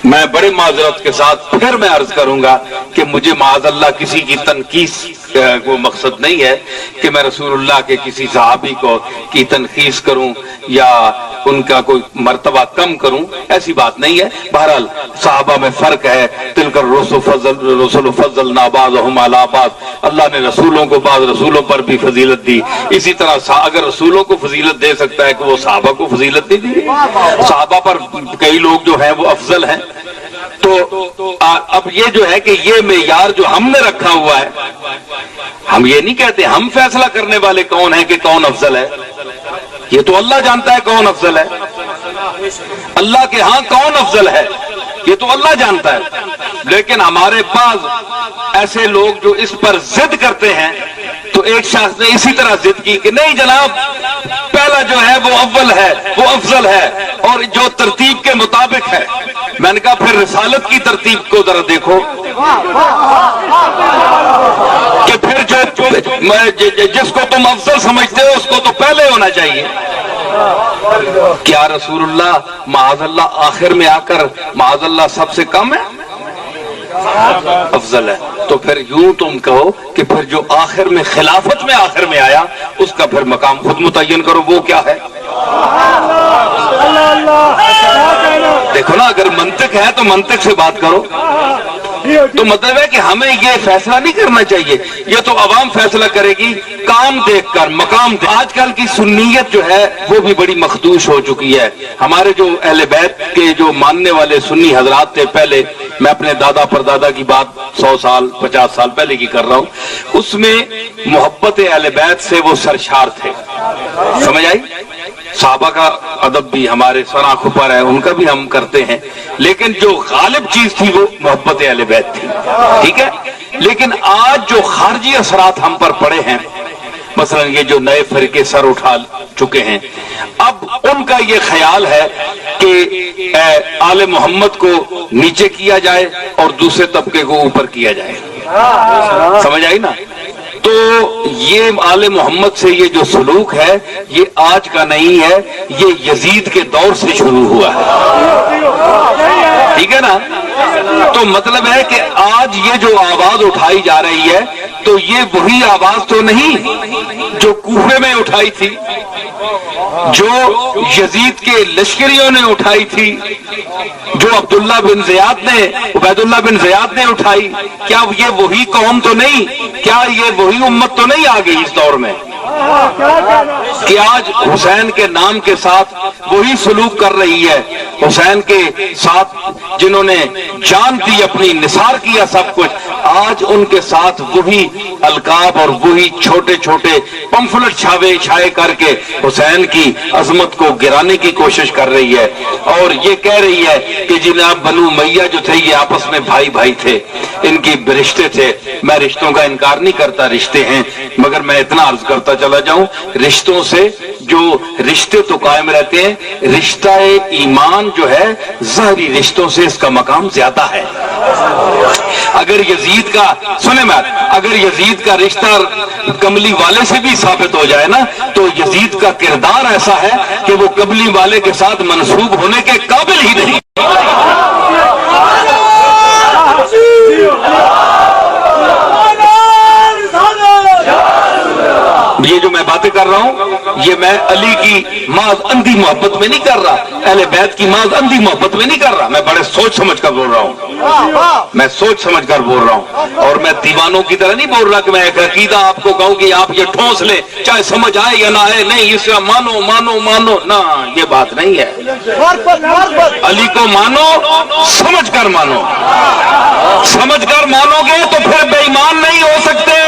میں بڑے معذرت کے ساتھ پھر میں عرض کروں گا کہ مجھے معاذ اللہ کسی کی تنقید وہ مقصد نہیں ہے کہ میں رسول اللہ کے کسی صحابی کو کی تنقید کروں یا ان کا کوئی مرتبہ کم کروں، ایسی بات نہیں ہے۔ بہرحال صحابہ میں فرق ہے، تلک الرسل فضلنا بعضهم علی بعض، اللہ نے رسولوں کو بعض رسولوں پر بھی فضیلت دی، اسی طرح اگر رسولوں کو فضیلت دے سکتا ہے کہ وہ صحابہ کو فضیلت نہیں دی؟ صحابہ پر کئی لوگ جو ہیں وہ افضل ہیں۔ تو اب یہ جو ہے کہ یہ معیار جو ہم نے رکھا ہوا ہے، ہم یہ نہیں کہتے، ہم فیصلہ کرنے والے کون ہیں کہ کون افضل ہے؟ یہ تو اللہ جانتا ہے کون افضل ہے، اللہ کے ہاں کون افضل ہے یہ تو اللہ جانتا ہے۔ لیکن ہمارے پاس ایسے لوگ جو اس پر ضد کرتے ہیں، تو ایک شخص نے اسی طرح ضد کی کہ نہیں جناب، پہلا جو ہے وہ اول ہے، وہ افضل ہے، اور جو ترتیب کے مطابق ہے۔ میں نے کہا پھر رسالت کی ترتیب کو ذرا دیکھو کہ پھر جس کو تم افضل سمجھتے ہو اس کو تو پہلے ہونا چاہیے۔ کیا رسول اللہ معاذ اللہ آخر میں آ کر معاذ اللہ سب سے کم ہے؟ افضل ہے۔ تو پھر یوں تم کہو کہ پھر جو آخر میں خلافت میں آخر میں آیا اس کا پھر مقام خود متعین کرو، وہ کیا ہے؟ دیکھو نا، اگر منطق ہے تو منطق سے بات کرو۔ تو مطلب ہے کہ ہمیں یہ فیصلہ نہیں کرنا چاہیے، یہ تو عوام فیصلہ کرے گی کام دیکھ کر، مقام دیکھ۔ آج کل کی سنیت جو ہے وہ بھی بڑی مخدوش ہو چکی ہے۔ ہمارے جو اہل بیت کے جو ماننے والے سنی حضرات تھے پہلے، میں اپنے دادا پردادا کی بات 100 سال 50 سال پہلے کی کر رہا ہوں، اس میں محبت اہل بیت سے وہ سرشار تھے۔ سمجھ آئی؟ صحابہ کا ادب بھی ہمارے سنا کھپر ہے، ان کا بھی ہم کرتے ہیں، لیکن جو غالب چیز تھی وہ محبت اہل بیت تھی، ٹھیک ہے؟ لیکن آج جو خارجی اثرات ہم پر پڑے ہیں، مثلا یہ جو نئے فرقے سر اٹھا چکے ہیں، اب ان کا یہ خیال ہے کہ آل محمد کو نیچے کیا جائے اور دوسرے طبقے کو اوپر کیا جائے۔ سمجھ آئی نا؟ تو یہ آل محمد سے یہ جو سلوک ہے یہ آج کا نہیں ہے، یہ یزید کے دور سے شروع ہوا ہے، ٹھیک ہے نا؟ تو مطلب ہے کہ آج یہ جو آواز اٹھائی جا رہی ہے تو یہ وہی آواز تو نہیں جو کوفے میں اٹھائی تھی، جو یزید کے لشکریوں نے اٹھائی تھی، جو عبداللہ بن زیاد نے عبید اللہ بن زیاد نے اٹھائی۔ کیا یہ وہی قوم تو نہیں؟ کیا یہ وہی امت تو نہیں آ گئی اس دور میں کہ آج حسین کے نام کے ساتھ وہی سلوک کر رہی ہے؟ حسین کے ساتھ جنہوں نے جان دی، اپنی نثار کیا سب کچھ، آج ان کے ساتھ وہی القاب اور وہی چھوٹے چھوٹے پمفلٹ چھائے کر کے حسین کی عظمت کو گرانے کی کوشش کر رہی ہے، اور یہ کہہ رہی ہے کہ جناب بنو امیہ جو تھے یہ آپس میں بھائی بھائی تھے، ان کی رشتے تھے۔ میں رشتوں کا انکار نہیں کرتا، رشتے ہیں، مگر میں اتنا عرض کرتا چلا جاؤں، رشتوں سے جو رشتے تو قائم رہتے ہیں، رشتہ ایمان جو ہے ظاہری رشتوں سے اس کا مقام زیادہ ہے۔ اگر یزید کا سنیں میں، اگر یزید کا رشتہ کملی والے سے بھی ثابت ہو جائے نا تو یزید کا کردار ایسا ہے کہ وہ کملی والے کے ساتھ منسوب ہونے کے قابل ہی نہیں۔ یہ جو میں باتیں کر رہا ہوں یہ میں علی کی محض اندھی محبت میں نہیں کر رہا، اہل بیت کی محض اندھی محبت میں نہیں کر رہا، میں بڑے سوچ سمجھ کر بول رہا ہوں، میں سوچ سمجھ کر بول رہا ہوں، اور میں دیوانوں کی طرح نہیں بول رہا کہ میں ایک عقیدہ آپ کو کہوں کہ آپ یہ ٹھونس لیں چاہے سمجھ آئے یا نہ آئے، نہیں اس کا مانو مانو مانو، نہ یہ بات نہیں ہے۔ علی کو مانو، سمجھ کر مانو، سمجھ کر مانو گے تو پھر بے ایمان نہیں ہو سکتے۔